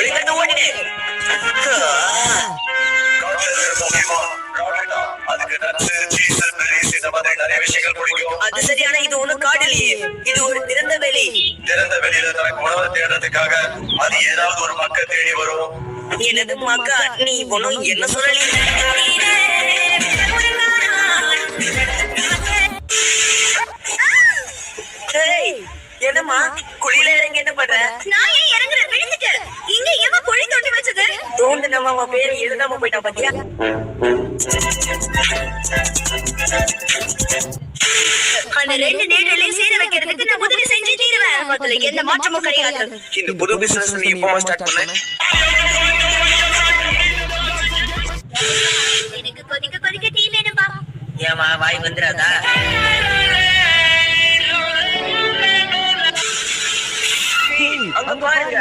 வெளிக்கட்டு ஓடிடு. அது சரியான இது ஒண்ணு காடலி. இது ஒரு திறந்த வெளி. திறந்த வெளியில தனக்கு உணவை தேடுறதுக்காக அது ஏதாவது ஒரு மக்கள் தேடி வரும். எனது மக்கா, நீ ஒண்ணும் என்ன சொல்லலி? என்னம்மா குழியில இறங்கி என்ன பண்ற? நான் ஏன் இறங்குறேன்? விழுந்துட்டு. இங்க ஏமா குழி தோண்டி வச்சது? தோண்டு நம்ம பேரு எழுதாம போயிட்டா பாத்தியா? அந்த ரெண்டு நேரலையும் சேர வைக்கிறதுக்கு நான் உதவி செஞ்சு தீருவேன். அதுல எந்த மாற்றமும் கிடையாது. இந்த புது பிசினஸ் நீ எப்போ ஸ்டார்ட் பண்ண? எனக்கு கொதிக்க கொதிக்க டீ வேணும்பா. ஏமா வாய் வந்துடாதா? அங்க பாருங்க.